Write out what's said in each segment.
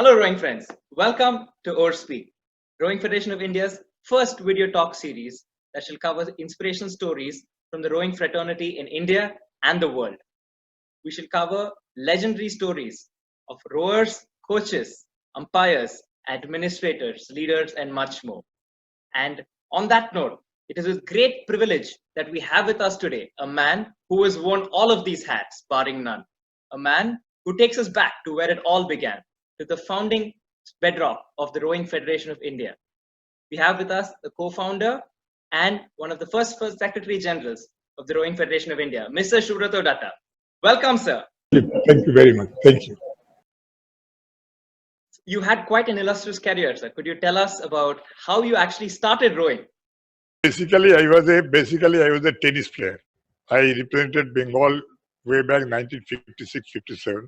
Hello rowing friends, welcome to Oar Speak, Rowing Federation of India's first video talk series that shall cover inspirational stories from the rowing fraternity in India and the world. We shall cover legendary stories of rowers, coaches, umpires, administrators, leaders, and much more. And on that note, it is with great privilege that we have with us today a man who has worn all of these hats, barring none. A man who takes us back to where it all began, to the founding bedrock of the Rowing Federation of India. We have with us the co-founder and one of the first Secretary Generals of the Rowing Federation of India, Mr. Subrato Datta. Welcome, sir. Thank you very much. Thank you. You had quite an illustrious career, sir. Could you tell us about how you actually started rowing? Basically, I was a tennis player. I represented Bengal way back 1956-57.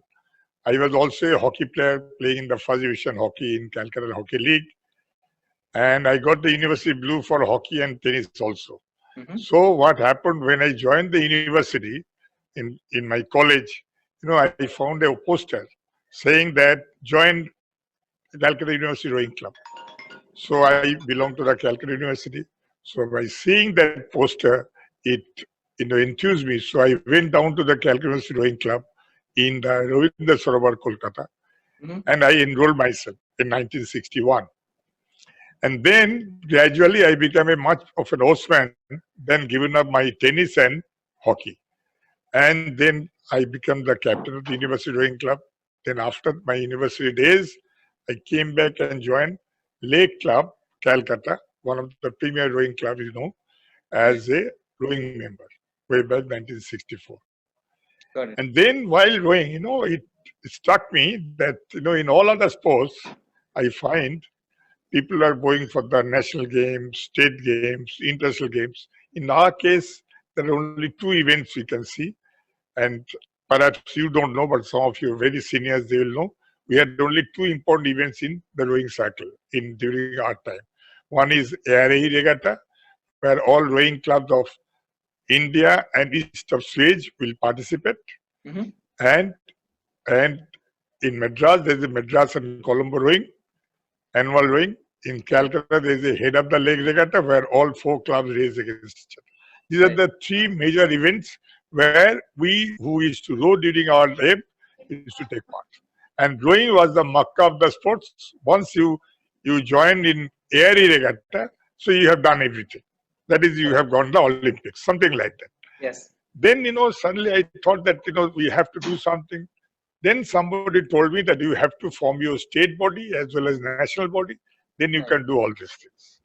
I was also a hockey player playing in the first division hockey in Calcutta Hockey League. And I got the University Blue for hockey and tennis also. So what happened when I joined the university in my college, I found a poster saying that join Calcutta University Rowing Club. So I belong to the Calcutta University. So by seeing that poster, it enthused me. So I went down to the Calcutta University Rowing Club in the Ravindra Sarovar, Kolkata, and I enrolled myself in 1961. And then gradually I became a much of an horseman, then given up my tennis and hockey. And then I became the captain of the University Rowing Club. Then after my university days, I came back and joined Lake Club, Calcutta, one of the premier rowing clubs, as a rowing member, way back 1964. Got it. And then while rowing, it struck me that, in all other sports, I find people are going for the national games, state games, international games. In our case, there are only two events we can see. And perhaps you don't know, but some of you very seniors, they will know. We had only two important events in the rowing cycle during our time. One is RFI Regatta, where all rowing clubs of India and east of Suez will participate. And in Madras, there's a Madras and Colombo rowing, annual rowing. In Calcutta, there's a head of the lake regatta where all four clubs race against each other. These are the three major events where we who used to row during our life used to take part. And rowing was the makkah of the sports. Once you joined in RFI Regatta, so you have done everything. That is, you have gone to the Olympics, something like that. Yes. Then, suddenly I thought that, we have to do something. Then somebody told me that you have to form your state body as well as national body. Then you can do all these things.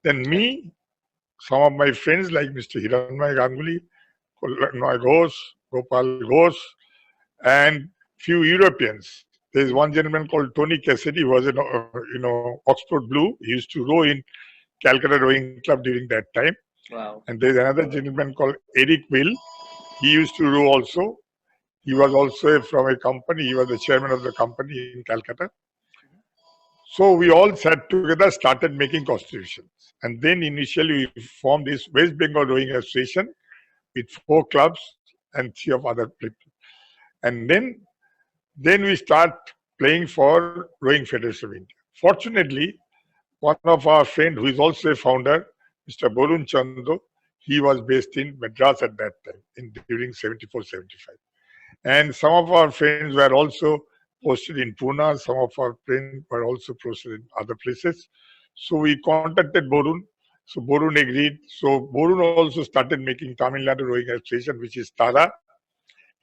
Then me, some of my friends like Mr. Hiranmay Ganguly, Ghosh, Gopal Ghosh, and few Europeans. There is one gentleman called Tony Cassidy who was Oxford Blue. He used to row in Calcutta Rowing Club during that time. Wow. And there's another gentleman called Eric Will. He used to row also. He was also from a company. He was the chairman of the company in Calcutta. So we all sat together, started making constitutions. And then initially we formed this West Bengal Rowing Association with 4 clubs and 3 of other people. And then we start playing for Rowing Federation of India. Fortunately, one of our friends who is also a founder, Mr. Borun Chando, he was based in Madras at that time, during 74-75. And some of our friends were also posted in Pune. Some of our friends were also posted in other places. So we contacted Borun. So Borun agreed. So Borun also started making Tamil Nadu Rowing Association, which is TARA.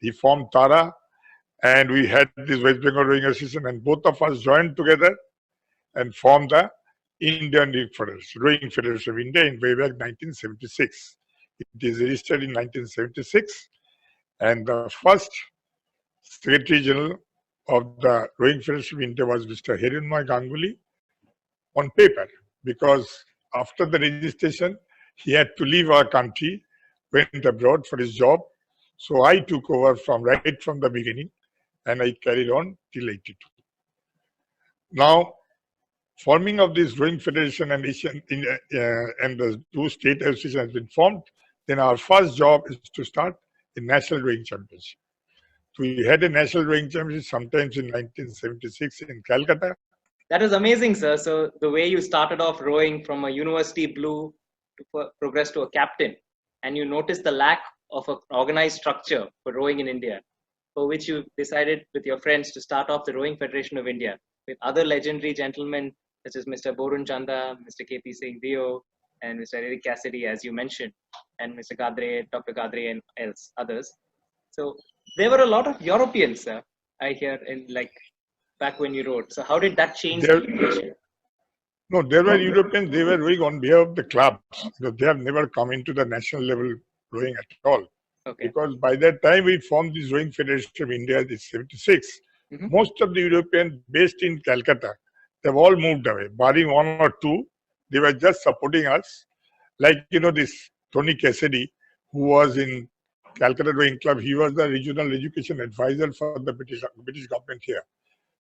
He formed TARA, and we had this West Bengal Rowing Association, and both of us joined together and formed the Indian Rowing Federation of India in way back 1976. It is registered in 1976, and the first Secretary General of the Rowing Federation of India was Mr. Hiranmay Ganguly on paper, because after the registration, he had to leave our country, went abroad for his job. So I took over right from the beginning, and I carried on till 82. Now, forming of this Rowing Federation and the 2 state associations has been formed. Then our first job is to start the National Rowing Championship. So we had a national rowing championship sometimes in 1976 in Calcutta. That is amazing, sir. So the way you started off rowing from a university blue to progress to a captain, and you noticed the lack of an organized structure for rowing in India, for which you decided with your friends to start off the Rowing Federation of India with other legendary gentlemen such as Mr. Borun Chanda, Mr. KP Singh Dio, and Mr. Eric Cassidy, as you mentioned, and Mr. Gadre, Dr. Gadre, and others. So there were a lot of Europeans, I hear, in like back when you wrote. So how did that change the equation? No, there were Europeans, they were rowing on behalf of the clubs. Because they have never come into the national level rowing at all. Okay. Because by that time we formed this Rowing Federation of India in 76. Most of the Europeans based in Calcutta, they've all moved away, barring one or two. They were just supporting us. Like, this Tony Cassidy, who was in Calcutta Rowing Club, he was the regional education advisor for the British government here.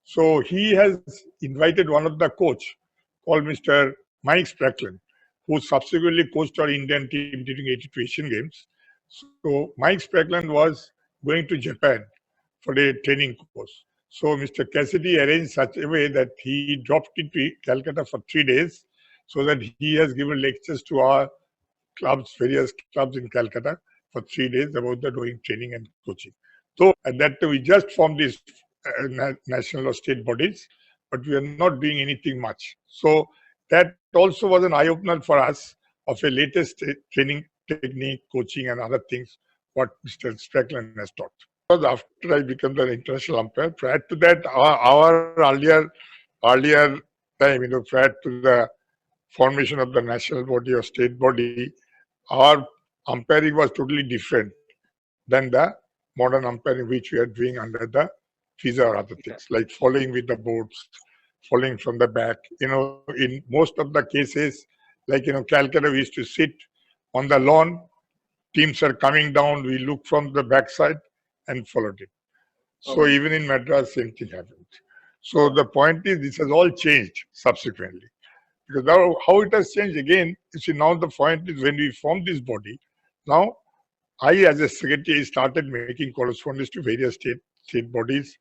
So he has invited one of the coach called Mr. Mike Spracklen, who subsequently coached our Indian team during 82 Asian Games. So Mike Spracklen was going to Japan for a training course. So Mr. Cassidy arranged such a way that he dropped into Calcutta for 3 days, so that he has given lectures to our clubs, various clubs in Calcutta for 3 days about the rowing training and coaching. So at that time, we just formed these national or state bodies, but we are not doing anything much. So that also was an eye-opener for us of a latest training technique, coaching and other things, what Mr. Spracklen has taught. Because after I became the international umpire, prior to that, our earlier time, prior to the formation of the national body or state body, our umpiring was totally different than the modern umpiring which we are doing under the FISA or other things, like following with the boards, following from the back. In most of the cases, like, Calcutta, we used to sit on the lawn, teams are coming down, we look from the backside and followed it. So even in Madras, same thing happened. So the point is, this has all changed subsequently. Because now how it has changed again, you see, now the point is when we formed this body, now I as a secretary started making correspondence to various state bodies,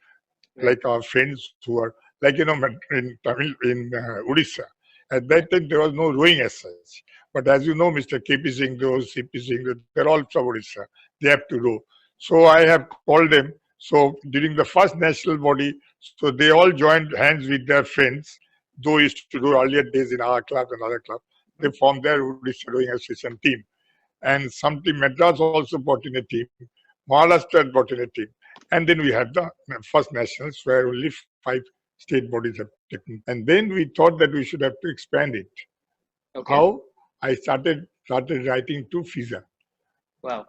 like our friends who are, like, in Tamil, in Odisha. At that time, there was no rowing as such. But as you know, Mr. KP Singh, CP Singh, they're all from Odisha. They have to row. So I have called them. So during the first national body, so they all joined hands with their friends, though used to do earlier days in our club and other club. They formed their Odisha Rowing Association team. And some team, Madras also brought in a team. Maharashtra brought in a team. And then we had the first nationals where only 5 state bodies have taken. And then we thought that we should have to expand it. Okay. How? I started writing to FISA,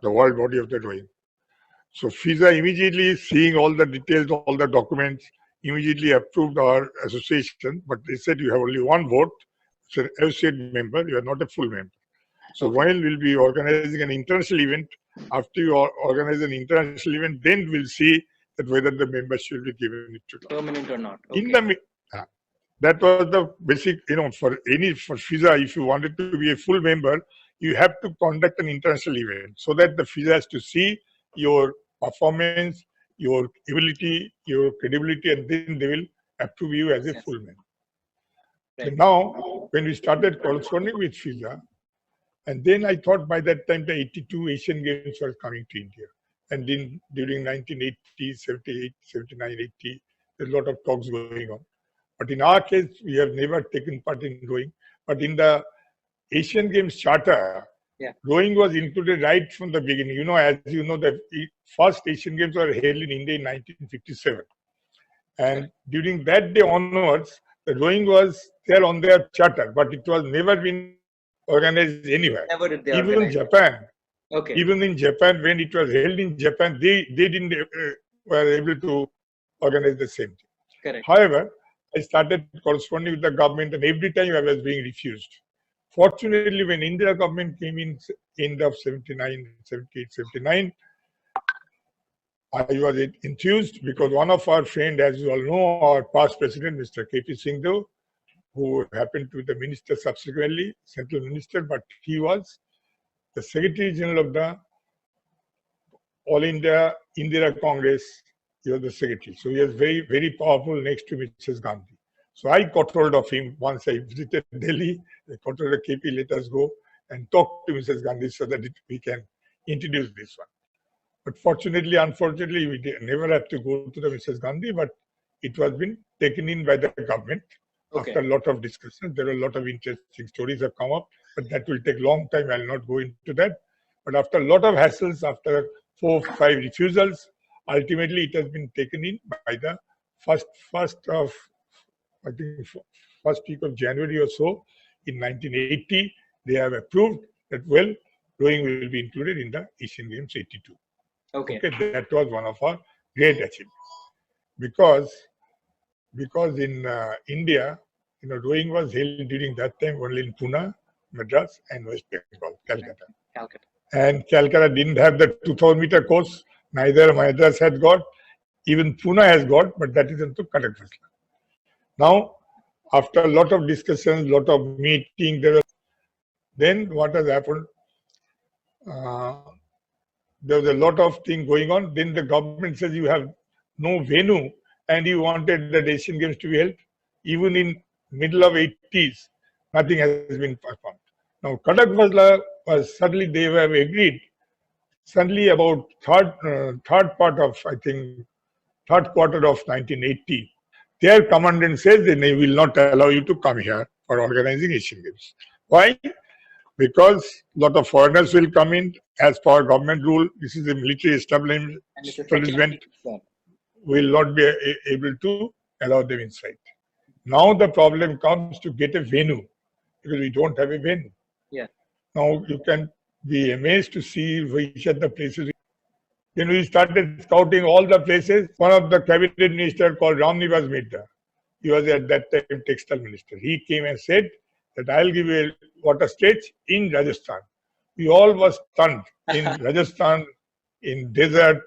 the World Body of the Rowing. So FISA immediately, seeing all the details, all the documents, immediately approved our association. But they said you have only one vote. It's an associate member. You are not a full member. So while we'll be organizing an international event, after you organize an international event, then we'll see that whether the membership will be given it to permanent or not. That was the basic, for FISA, if you wanted to be a full member, you have to conduct an international event so that the FISA has to see your performance, your ability, your credibility, and then they will approve you as a full member. Right. So now, when we started corresponding with FISA, and then I thought by that time the 82 Asian Games were coming to India. And then during 1980, 78, 79, 80, there's a lot of talks going on. But in our case, we have never taken part in rowing. But in the Asian Games Charter, rowing was included right from the beginning. As you know, the first Asian Games were held in India in 1957. And during that day onwards, the rowing was there on their charter, but it was never been organized anywhere. Never did they even organize. In Japan. Okay. Even in Japan, when it was held in Japan, they didn't were able to organize the same thing. Correct. However, I started corresponding with the government, and every time I was being refused. Fortunately, when India government came in end of 79, 78, 79, I was enthused because one of our friends, as you all know, our past president, Mr. KP Singh, who happened to be the minister subsequently, central minister, but he was the Secretary General of the All India Indira Congress He was the secretary. So he was very, very powerful next to Mrs. Gandhi. So I got hold of him once I visited Delhi. I got hold of KP, let us go and talk to Mrs. Gandhi so that we can introduce this one. But fortunately, unfortunately, we never had to go to the Mrs. Gandhi, but it was been taken in by the government. Okay. After a lot of discussions, there are a lot of interesting stories have come up, but that will take a long time. I'll not go into that. But after a lot of hassles, after 4 or 5 refusals, ultimately it has been taken in by the first of, I think, first week of January or so in 1980. They have approved that, well, rowing will be included in the Asian Games 82. Okay. That was one of our great achievements. Because in India, rowing was held during that time only in Pune, Madras, and West Bengal, Calcutta. And Calcutta didn't have the 2,000-meter course. Neither Madras had got, even Pune has got, but that is into Katak Fasla. Now, after a lot of discussions, lot of meetings, then what has happened? There was a lot of things going on. Then the government says you have no venue, and you wanted the Asian Games to be held. Even in middle of 80s, nothing has been performed. Now, Katak Fasla was suddenly they have agreed. Suddenly, about third quarter of 1980, their commandant says that they will not allow you to come here for organizing Asian Games. Why? Because a lot of foreigners will come in as per government rule. This is a military establishment, will not be able to allow them inside. Now the problem comes to get a venue, because we don't have a venue. Yeah. Now you can be amazed to see which are the places. Then we started scouting all the places. One of the cabinet minister called Ramnivas Mehta, he was at that time textile minister. He came and said that I'll give you a water stage in Rajasthan. We all were stunned. In Rajasthan, in desert,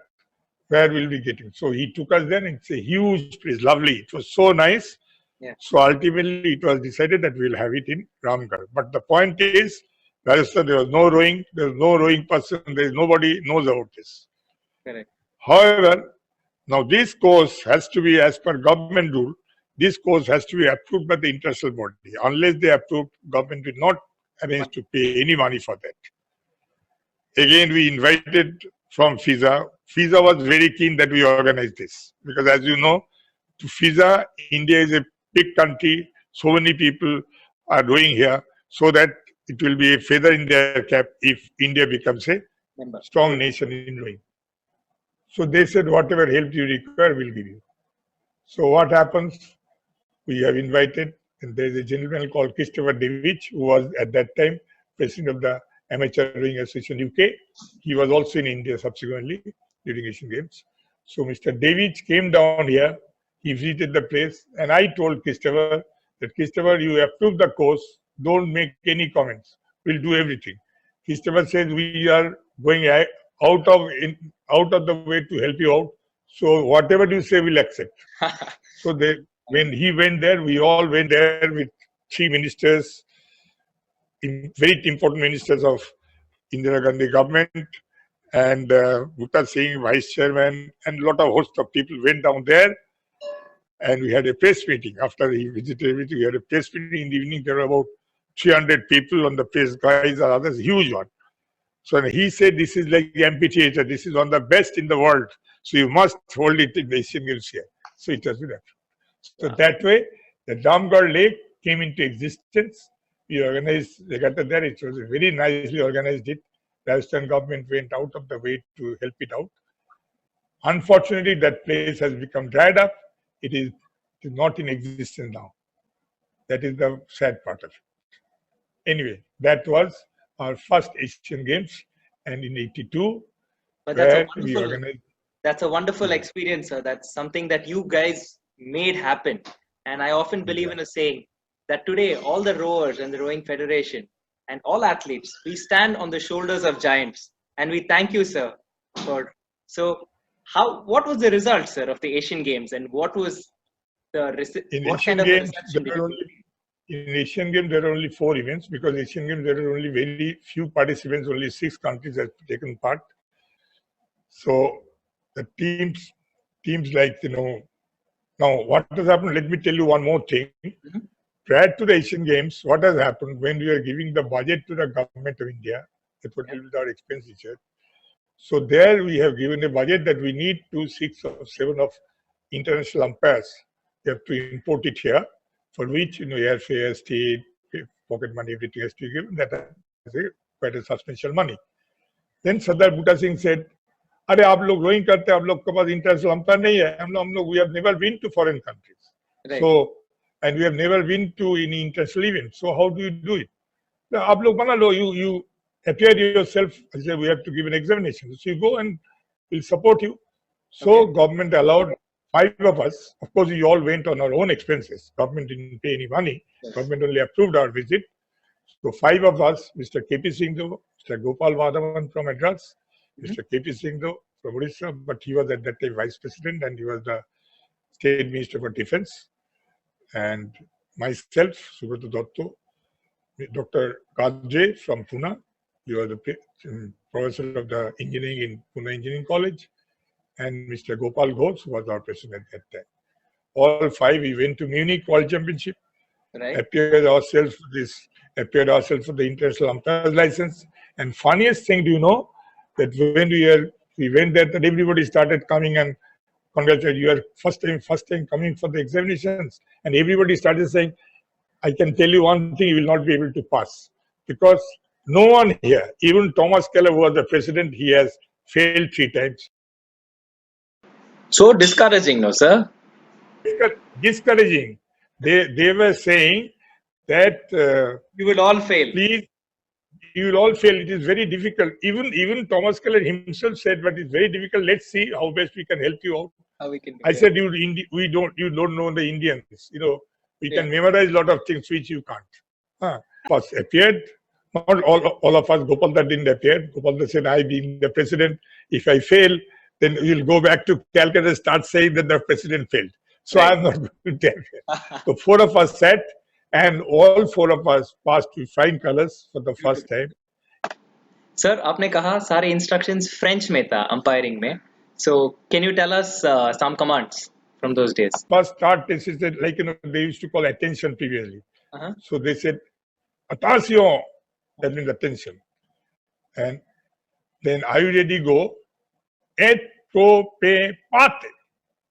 where we'll be getting. So he took us there, and it's a huge place, lovely. It was so nice. Yeah. So ultimately it was decided that we'll have it in Ramgarh. But the point is, Rajasthan, there was no rowing person, there is nobody knows about this. Correct. However, now this course has to be, as per government rule, this course has to be approved by the international body. Unless they approve, government will not arrange to pay any money for that. Again, we invited from FISA. FISA was very keen that we organize this, because as you know, to FISA, India is a big country. So many people are doing here, so that it will be a feather in their cap if India becomes a strong nation in rowing. So they said, whatever help you require, we'll give you. So what happens? We have invited, and there is a gentleman called Christopher David, who was at that time president of the Amateur Rowing Association UK. He was also in India subsequently during Asian Games. So Mr. David came down here. He visited the place, and I told Christopher that, Christopher, you approve the course. Don't make any comments. We'll do everything. Christopher says we are going out of the way to help you out. So whatever you say, we'll accept. So when he went there, we all went there with 3 ministers, very important ministers of Indira Gandhi government, and Bhutta Singh, vice chairman, and a lot of host of people went down there. And we had a press meeting. After he visited everything, we had a press meeting in the evening. There were about 300 people on the press, guys or others, huge one. So he said, this is like amphitheater. This is one of the best in the world. So you must hold it in the Asian Games here. So it has been approved. So that way, the Ramgarh Lake came into existence. We organized regatta there. It was a very nicely organized it. Rajasthan government went out of the way to help it out. Unfortunately, that place has become dried up. It is not in existence now. That is the sad part of it. Anyway, that was our first Asian Games, and in '82, but that's a wonderful experience, sir. That's something that you guys made happen. And I often believe in a saying that today all the rowers and the Rowing Federation and all athletes, we stand on the shoulders of giants, and we thank you, sir. What was the result, sir, of the Asian Games, and what was the reception? In Asian Games, there are only 4 events, because Asian Games there are only very few participants. Only 6 countries have taken part. So the teams like, now what has happened, let me tell you one more thing. Mhm. Prior to the Asian Games, what has happened when we are giving the budget to the government of India, that would deal with our expenditure. So there we have given a budget that we need 6 or 7 of international umpires. We have to import it here, for which, airfare, stay, pocket money, everything has to be given. That is quite a substantial money. Then Sardar Bhutta Singh said, अरे आप लोग rowing करते हैं, आप लोग के पास international umpire नहीं है, हम लोग we have never been to foreign countries. Right. So, and we have never been to any international event. So how do you do it? Now, आप लोग बना लो, you appear yourself. I said we have to give an examination. So you go and we'll support you. So Okay. government allowed 5 of us. Of course, we all went on our own expenses. Government didn't pay any money. Yes. Government only approved our visit. So 5 of us, Mr. K.P. Singh, Mr. Gopal Madhavan from Madras, Mr. K.P. Singh from Odisha, but he was at that time Vice President and he was the State Minister for Defense. And myself, Subrato Datta, Dr. Kadre from Pune, he was the professor of the engineering in Pune Engineering College, and Mr. Gopal Ghosh, who was our president at that time. All 5, we went to Munich World Championship, Right. appeared ourselves for the international umpire's license. And funniest thing, do you know, that when we went there, that everybody started coming and congratulated, you are first time coming for the examinations. And everybody started saying, I can tell you one thing, you will not be able to pass. Because no one here, even Thomas Keller, who was the president, he has failed 3 times. So discouraging, no, sir? Discouraging. They were saying that You will all fail. please, you will all fail. It is very difficult. Even Thomas Keller himself said, but it's very difficult. Let's see how best we can help you out. How we can do I that. said, you don't know the Indians. We can memorize a lot of things which you can't. First appeared, not all of us. Gopal Datta didn't appear. Gopal Datta said, I being the president, if I fail, then we'll go back to Calcutta and start saying that the president failed. So Right. I'm not going to appear. So 4 of us sat, and all 4 of us passed with flying colors for the first time. Sir, आपने कहा सारे instructions French में था umpiring में. So can you tell us some commands from those days? First start, they said, like, they used to call attention previously. Uh-huh. So they said, attention, that means attention. And then are you ready? Go. Et pro pe pate.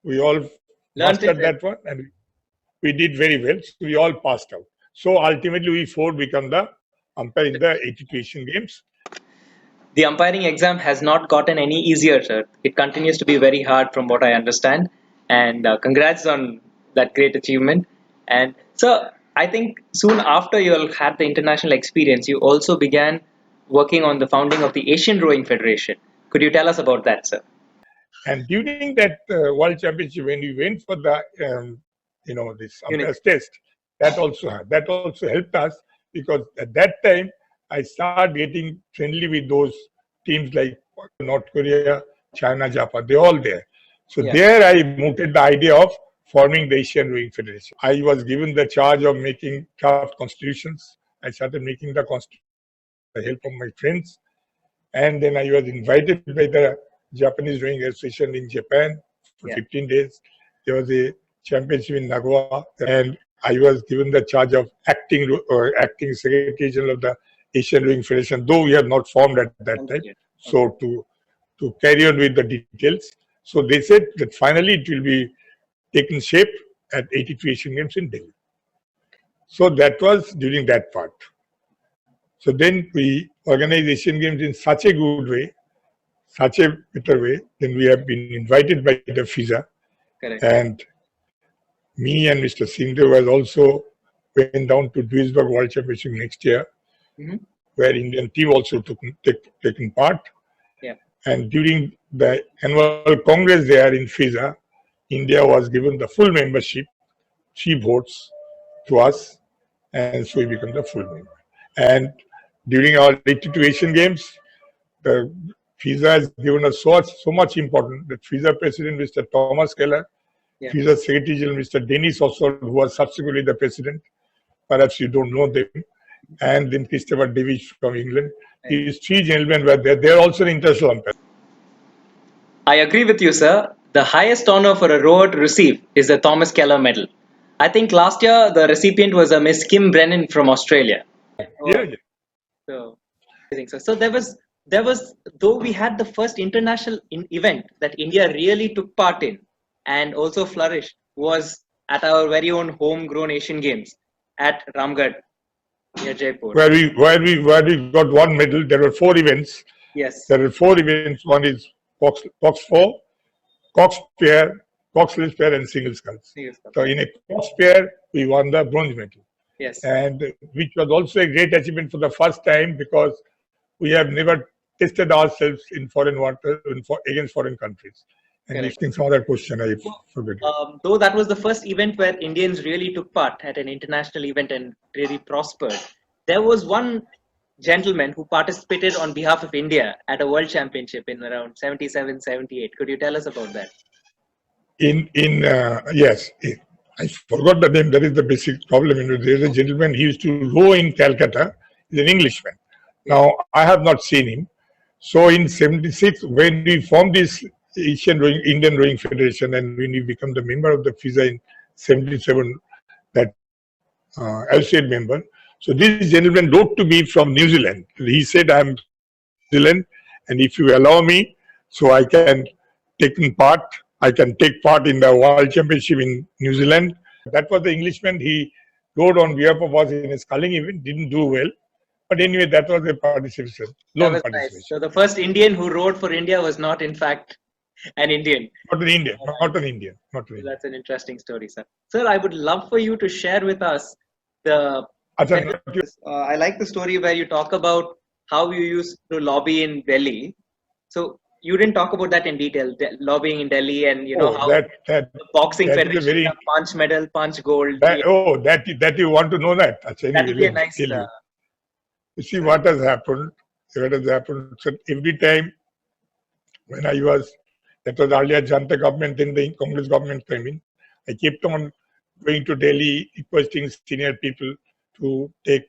We all mastered that one and we did very well. So we all passed out. So ultimately we 4 become the umpire in the 82 Asian Games. The umpiring exam has not gotten any easier, sir. It continues to be very hard from what I understand. And congrats on that great achievement. And sir, I think soon after you all had the international experience, you also began working on the founding of the Asian Rowing Federation. Could you tell us about that, sir? And during that World Championship, when we went for the, this umpire's test, that also helped us, because at that time, I started getting friendly with those teams like North Korea, China, Japan, they're all there. So there I mooted the idea of forming the Asian Rowing Federation. I was given the charge of making draft constitutions. I started making the constitution with the help of my friends. And then I was invited by the Japanese Rowing Association in Japan for 15 days. There was a championship in Nagawa, and I was given the charge of acting Secretary General of the Asian Rowing Federation, though we had not formed at that time. So to carry on with the details. So they said that finally it will be taken shape at 83 Asian Games in Delhi. So that was during that part. So then we organized Asian Games in such a good way, such a better way. Then we have been invited by the FISA. Correct. And me and Mr. Singh was also went down to Duisburg World Championship next year, where Indian team also taken part. Yeah. And during the annual Congress there in FISA, India was given the full membership, 3 votes to us, and so we became the full member. And during our 82 Asian Games, the FISA has given us so much importance that FISA President Mr. Thomas Keller, FISA Secretary General Mr. Dennis Oswald, who was subsequently the President, perhaps you don't know them, and then Christopher Davis from England. These 3 gentlemen were there. They are also international umpires. I agree with you, sir. The highest honor for a rower to receive is the Thomas Keller Medal. I think last year the recipient was a Miss Kim Brennan from Australia. Yeah, Oh, yeah. so I think so. So there was though we had the first international event that India really took part in and also flourished was at our very own homegrown Asian Games at Ramgarh near Jaipur. Where we got one medal. There were 4 events. Yes, There are 4 events. One is box 4, cox pair, coxless pair, and single sculls. yes, So in a cox pair, we won the bronze medal, yes, and which was also a great achievement for the first time because we have never tested ourselves in foreign water against foreign countries. And you correct. think some other question I forget. Though that was the first event where Indians really took part at an international event and really prospered, there was one gentleman who participated on behalf of India at a world championship in around 77, 78. Could you tell us about that? Yes, I forgot the name. That is the basic problem. There is a gentleman. He used to row in Calcutta. He's an Englishman. Yeah. Now I have not seen him. So in '76, when we formed this Indian Rowing Federation, and when we become the member of the FISA in '77, that associate member. So this gentleman wrote to me from New Zealand. He said, "I'm Zealand, and if you allow me, so I can I can take part in the World Championship in New Zealand." That was the Englishman. He rode on behalf of us in a sculling event. Didn't do well, but anyway, that was a participation, That lone was nice. participation. So the first Indian who rowed for India was not, in fact, an Indian. Not an Indian, not an Indian, not an So Indian. that's an interesting story, sir. Sir, I would love for you to share with us the. Acha, not you. I like the story where you talk about how you used to lobby in Delhi. So you didn't talk about that in detail, lobbying in Delhi, and you know Oh, how that the boxing that is a federation very got Punch medal, Punch gold. that you want to know that. Acha, That anyway, would be a let me nice. tell you. You see what has happened. What has happened. So every time when I was, that was earlier Janta government, then the Congress government came in. I kept on going to Delhi, requesting senior people to take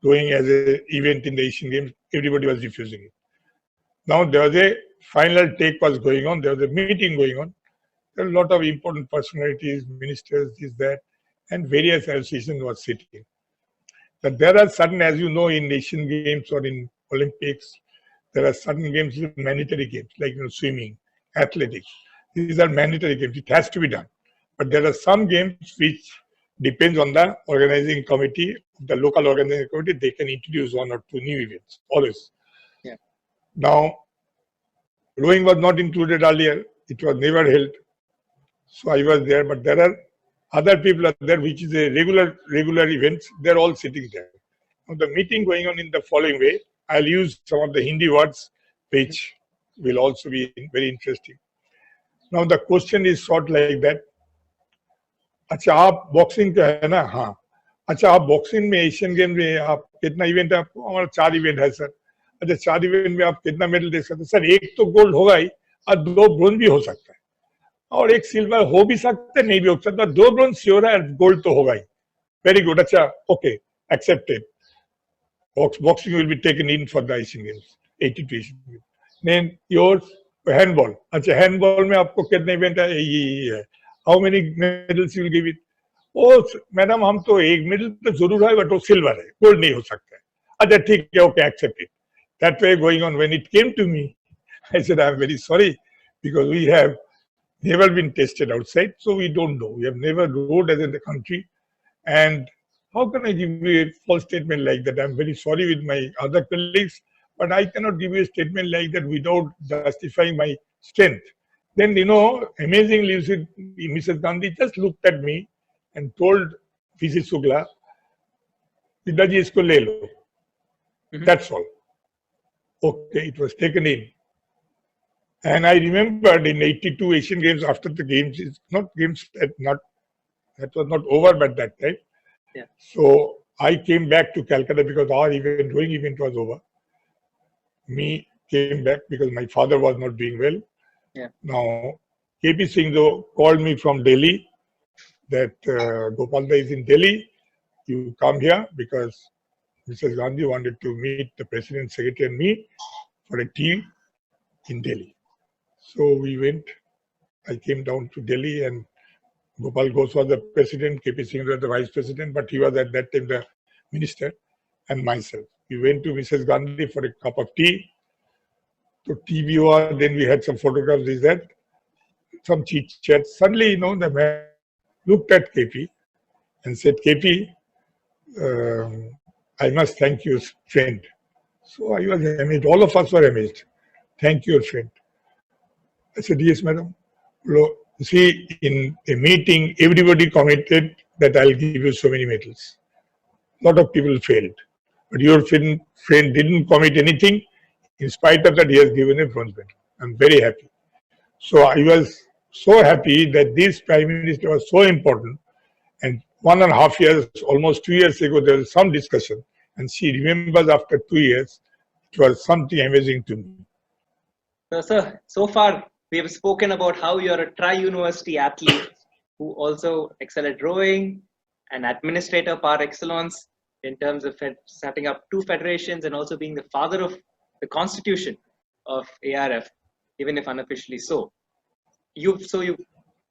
going as an event in the Asian Games. Everybody was refusing it. Now there was a final take was going on. There was a meeting going on. There were a lot of important personalities, ministers, this, that, and various associations was sitting. But there are certain, as you know, in Asian Games or in Olympics, there are certain games, mandatory games, like swimming, athletics. These are mandatory games. It has to be done. But there are some games which depends on the organizing committee, the local organizing committee. They can introduce 1 or 2 new events. Always. Yeah. Now, rowing was not included earlier. It was never held. So I was there. But there are other people are there, which is a regular events. They're all sitting there. Now, the meeting going on in the following way. I'll use some of the Hindi words, which will also be very interesting. Now, the question is sort like that. अच्छा आप boxing का है ना हाँ अच्छा आप boxing में Asian game में आप कितना इवेंट है आपको हमारा 4 इवेंट है सर अच्छा 4 इवेंट में आप कितना मेडल दे सकते हैं सर एक तो गोल्ड होगा ही और 2 ब्रोंज भी हो सकता है और एक सिल्वर हो भी सकता है नहीं भी हो सकता 2 ब्रोंज श्योर है गोल्ड तो होगा ही वेरी गुड अच्छा okay accepted boxing will be taken in for the Asian Games, 82 Asian Games. Then yours, handball. अच्छा handball में आपको कितने इवेंट है ये है how many medals you will give it ओ मैडम हम तो एक मेडल तो जरूर है बट वो सिल्वर है गोल्ड नहीं हो सकता है अच्छा ठीक है okay accept it that way going on when it came to me I said I'm very sorry because we have never been tested outside so we don't know we have never rowed as in the country and how can I give you a false statement like that? I'm very sorry with my other colleagues, but I cannot give you a statement like that without justifying my strength. Then, amazingly, Mrs. Gandhi just looked at me and told VC Sugla, Pidaji isko le lo. That's all. Okay, it was taken in. And I remembered in 82 Asian Games, after the games, it's not games, that was not over by that time. Yeah. So I came back to Calcutta because our rowing event was over. Me came back because my father was not doing well. Yeah. Now, KP Singh though called me from Delhi that Gopalda is in Delhi. You come here because Mrs. Gandhi wanted to meet the President, Secretary and me for a tea in Delhi. So we went I came down to Delhi, and Gopal Ghosh was the president, KP Singh was the vice president, but he was at that time the minister, and myself. We went to Mrs. Gandhi for a cup of tea. To TVR, then we had some photographs, is that some chit chat. Suddenly, the man looked at KP and said, KP, I must thank you, friend. So I was amazed. All of us were amazed. Thank you, friend. I said, yes, madam. See, in a meeting, everybody committed that I'll give you so many medals. A lot of people failed. But your friend didn't commit anything. In spite of that, he has given a bronze medal. I'm very happy. So I was so happy that this Prime Minister was so important. And 1.5 years, almost 2 years ago, there was some discussion. And she remembers after 2 years, it was something amazing to me. So, sir, so far we have spoken about how you're a tri-university athlete who also excel at rowing, an administrator par excellence in terms of setting up 2 federations and also being the father of the constitution of ARF, even if unofficially so. You've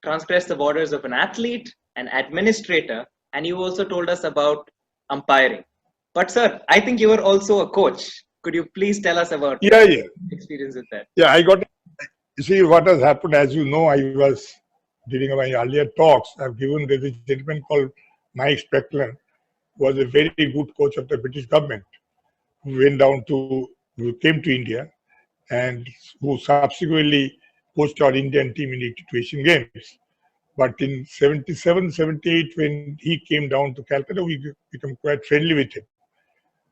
transgressed the borders of an athlete, an administrator, and you also told us about umpiring. But sir, I think you were also a coach. Could you please tell us about your experience with that? Yeah, I got it. You see, what has happened, as you know, I was, during my earlier talks, I've given there's a gentleman called Mike Speckland, who was a very good coach of the British government, who came to India, and who subsequently coached our Indian team in 82 Asian Games. But in 77, 78, when he came down to Calcutta, we became quite friendly with him.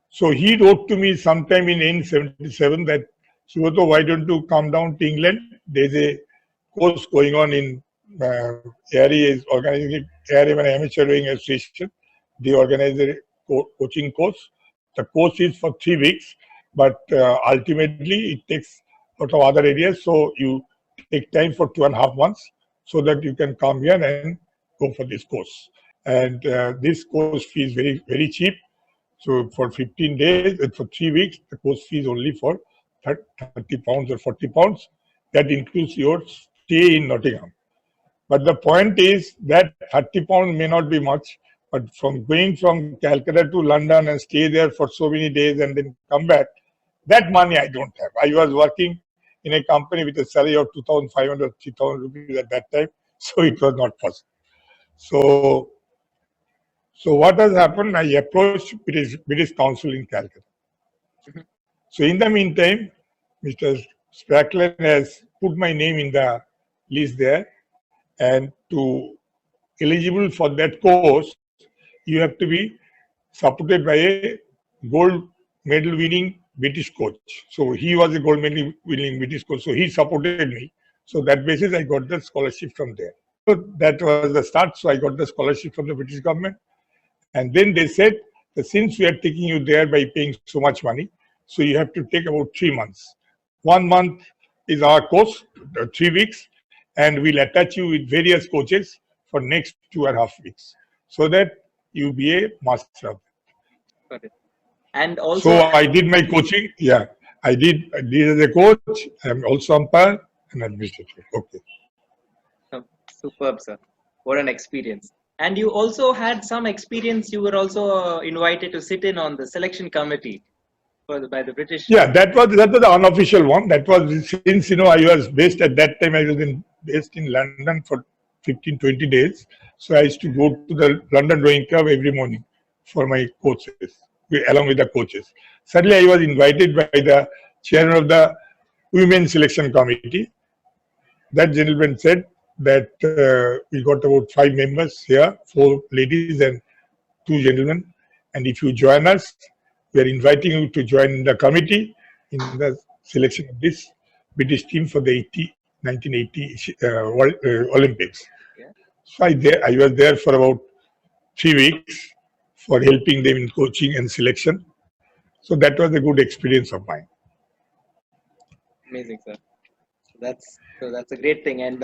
So he wrote to me sometime in 77 that, Subrato, why don't you come down to England? There's a course going on in ARE is organizing ARE Amateur Rowing Association. They organize a coaching course. The course is for 3 weeks, but ultimately it takes a lot of other areas. So you take time for 2.5 months so that you can come here and go for this course. And this course fee is very, very cheap. So for 15 days and for 3 weeks, the course fee is only for 30 pounds or 40 pounds. That includes your stay in Nottingham. But the point is that 30 pounds may not be much, but from going from Calcutta to London and stay there for so many days and then come back, that money I don't have. I was working in a company with a salary of 2,500, 3,000 rupees at that time, so it was not possible. So what has happened, I approached British Council in Calcutta. So in the meantime, Mr. Sprackland has put my name in the list there, and to eligible for that course, you have to be supported by a gold medal winning British coach. So he was a gold medal winning British coach, so he supported me. So that basis, I got the scholarship from there. So that was the start. So I got the scholarship from the British government. And then they said that since we are taking you there by paying so much money, so you have to take about 3 months. 1 month is our course, 3 weeks, and we'll attach you with various coaches for next 2.5 weeks, so that you be a master. Got it. And also, so I did my coaching. Yeah, I did as a coach. I'm also umpire and administrator. Okay. Superb, sir. What an experience. And you also had some experience. You were also invited to sit in on the selection committee by the British. Yeah, that was the unofficial one. That was since I was based at that time. I was based in London for 15-20 days. So I used to go to the London Rowing Club every morning for my coaches, along with the coaches. Suddenly, I was invited by the chairman of the Women's Selection Committee. That gentleman said that we got about 5 members here, 4 ladies and 2 gentlemen. And if you join us, we are inviting you to join the committee in the selection of this British team for the 1980 World Olympics. Yeah. So I was there for about 3 weeks for helping them in coaching and selection. So that was a good experience of mine. Amazing, sir. That's a great thing. And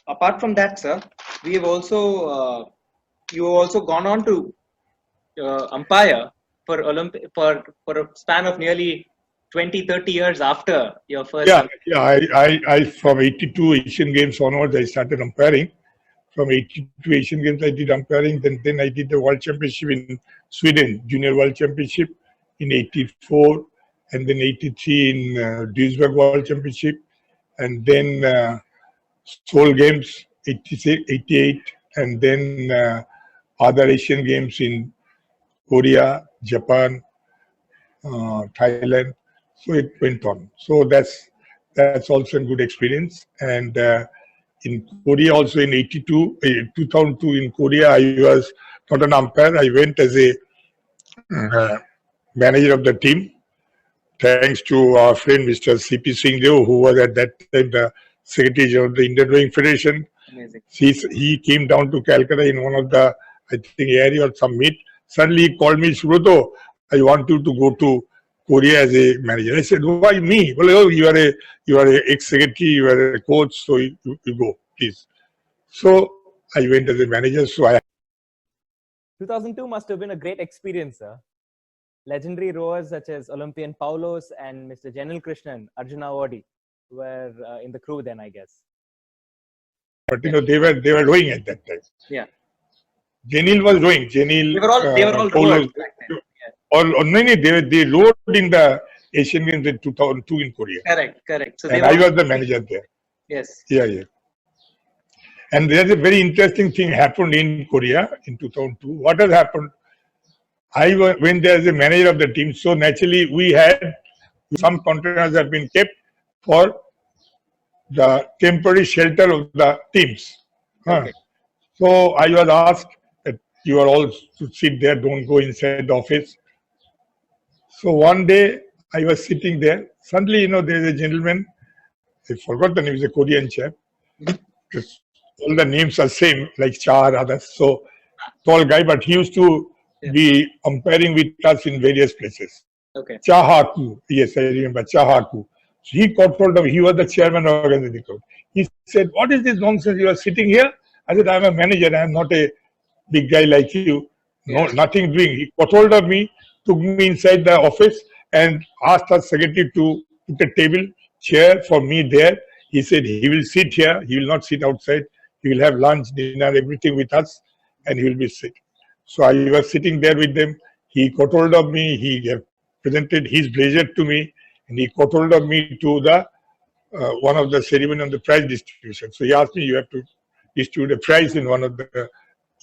apart from that, sir, we have also you have also gone on to umpire for a span of nearly 20, 30 years after your first. Yeah. I from 82 Asian Games onwards, I started umpiring. From 82 Asian Games, I did umpiring. Then I did the World Championship in Sweden, Junior World Championship in 84, and then 83 in Duisburg World Championship, and then Seoul Games 86, 88, and then other Asian Games in Korea, Japan, Thailand. So it went on. So that's also a good experience. And in Korea also in 82, 2002 in Korea, I was not an umpire. I went as a uh, manager of the team, thanks to our friend Mr. C.P. Singh Deo, who was at that time the Secretary General of the Indian Rowing Federation. Amazing. He came down to Calcutta in one of the, I think, area or some meet. Suddenly he called me, Subrato, I want you to go to Korea as a manager. I said, why me? Well, oh, you are a ex-secretary, you are a coach, so you go, please. So I went as a manager. So I 2002 must have been a great experience, sir. Legendary rowers such as Olympian Paulos and Mr. Janil Krishnan, Arjuna Awadi were in the crew then, I guess. But they were rowing at that time. Yeah. Janil was rowing. Janil. They were all rowers back then. They rowed in the Asian Games in 2002 in Korea. Correct. So and I was the manager there. Yes. Yeah. And there's a very interesting thing happened in Korea in 2002. What has happened? I went there as a manager of the team. So naturally, we had some containers have been kept for the temporary shelter of the teams. Okay. So I was asked that you are all to sit there, don't go inside the office. So one day I was sitting there. Suddenly, there is a gentleman. I forgot the name. He's a Korean chap. All the names are same, like Char, others. So tall guy, but he used to be umpiring with us in various places. Okay. Chahaku. Yes, I remember Chahaku. So he got hold of. He was the chairman of the club. He said, "What is this nonsense? You are sitting here." I said, "I'm a manager. I'm not a big guy like you. No, nothing doing." He got hold of me, took me inside the office, and asked our secretary to put a table, chair for me there. He said he will sit here. He will not sit outside. He will have lunch, dinner, everything with us, and he will be sick. So I was sitting there with them. He got hold of me. He presented his blazer to me, and he got hold of me to the one of the ceremony on the prize distribution. So he asked me, "You have to distribute a prize in one of the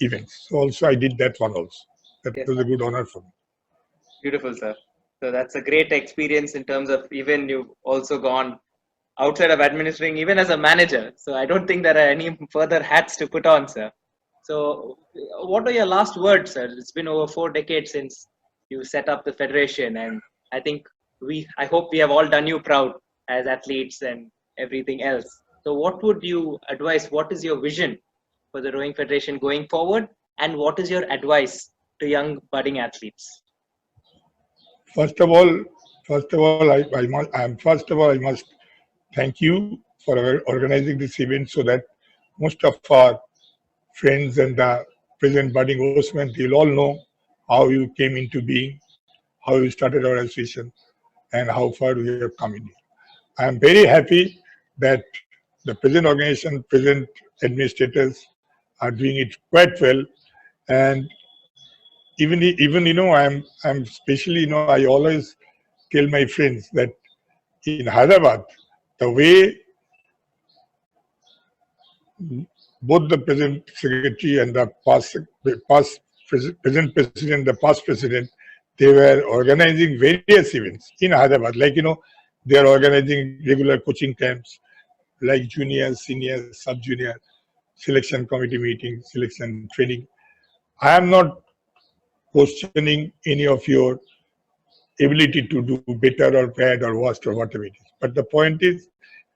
events." So also I did that one also. That was a good honor for me. Beautiful, sir. So that's a great experience in terms of even you've also gone outside of administering, even as a manager. So I don't think there are any further hats to put on, sir. So what are your last words, sir? It's been over 4 decades since you set up the federation, and I think I hope we have all done you proud as athletes and everything else. So what would you advise? What is your vision for the Rowing Federation going forward, and what is your advice to young budding athletes? First of all, I must thank you for organizing this event so that most of our friends and the present budding horsemen, you'll all know how you came into being, how you started our association, and how far we have come in. I am very happy that the present organization, present administrators are doing it quite well, and even I'm especially I always tell my friends that in Hyderabad, the way both the present secretary and the present president, the past president, they were organizing various events in Hyderabad. Like, they are organizing regular coaching camps, like junior, senior, sub-junior, selection committee meetings, selection training. I am not questioning any of your ability to do better or bad or worst or whatever it is. But the point is,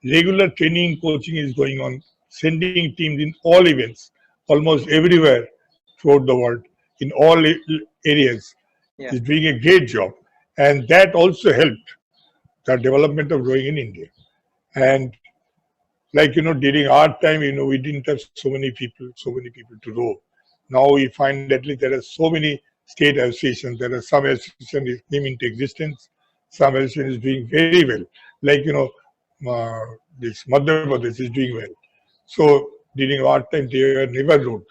regular training, coaching is going on, sending teams in all events, almost everywhere throughout the world, in all areas. Is doing a great job. And that also helped the development of rowing in India. And like, during our time, we didn't have so many people to row. Now we find at least there are so many state associations. There are some associations that came into existence. some else is doing very well. Like, this Madhya Pradesh is doing well. So during our time, they were never ruled.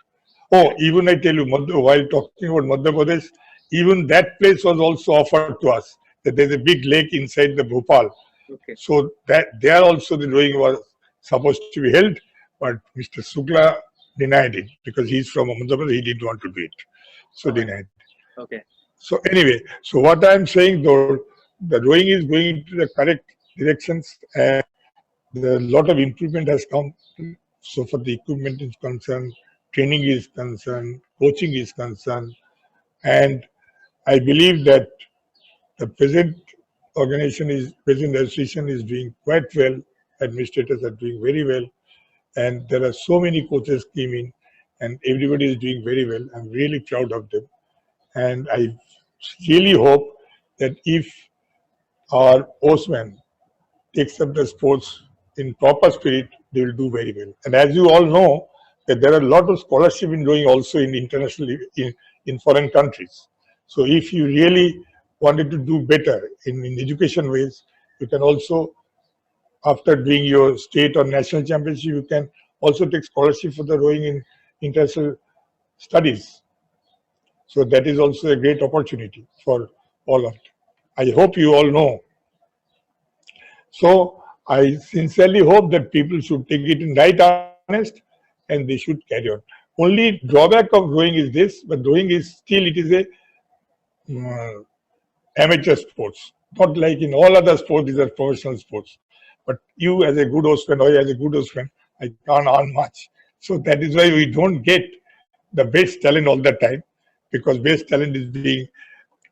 Oh, even I tell you, while talking about Madhya Pradesh, even that place was also offered to us. That there's a big lake inside the Bhopal. Okay. So that there also the rowing was supposed to be held, but Mr. Sukla denied it because he's from Madhya Pradesh. He didn't want to do it, so Alright. denied. Okay. So anyway, so what I'm saying though, the rowing is going into the correct directions, and the lot of improvement has come. So for the equipment is concerned, training is concerned, coaching is concerned, and I believe that the present present association is doing quite well. Administrators are doing very well, and there are so many coaches came in, and everybody is doing very well. I'm really proud of them, and I really hope that if our horsemen takes up the sports in proper spirit, they will do very well. And as you all know, that there are a lot of scholarship in doing also in international in foreign countries. So if you really wanted to do better in education ways, you can also, after doing your state or national championship, you can also take scholarship for the rowing in international studies. So that is also a great opportunity for all of it. I hope you all know. So I sincerely hope that people should take it in right earnest and they should carry on. Only drawback of rowing is this, but rowing is still, it is a amateur sports. Not like in all other sports, these are professional sports. But you as a good horseman, or as a good horseman, I can't earn much. So that is why we don't get the best talent all the time, because best talent is being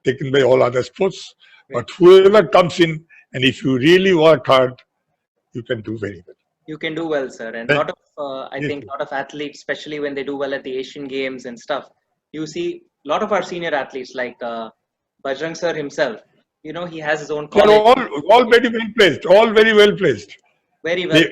taken by all other sports. But whoever comes in, and if you really work hard, you can do very well. You can do well, sir. And a lot of, I think, a lot of athletes, especially when they do well at the Asian Games and stuff, you see a lot of our senior athletes like Bajrang sir himself. You know, he has his own They college. are all very well placed, all very well placed. Very well.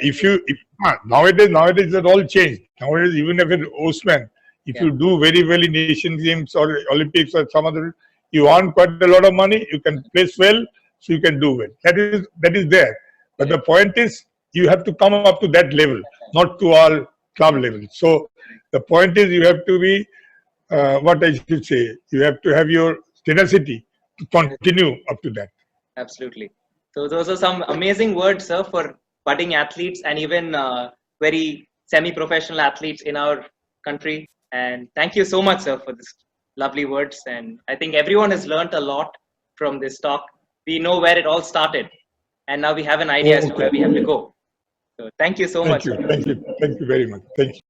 Nowadays that all changed. Nowadays, even if an horseman, if you do very well in Asian Games or Olympics or some other, you earn quite a lot of money. You can place well, so you can do well. That is there. But the point is, you have to come up to that level, not to our club level. So the point is, you have to be what I should say. You have to have your tenacity to continue up to that. Absolutely. So those are some amazing words, sir, for budding athletes and even very semi-professional athletes in our country. And thank you so much, sir, for this lovely words. And I think everyone has learned a lot from this talk. We know where it all started, and now we have an idea as to where we have to go. So thank you so much. Thank you very much. Thank you.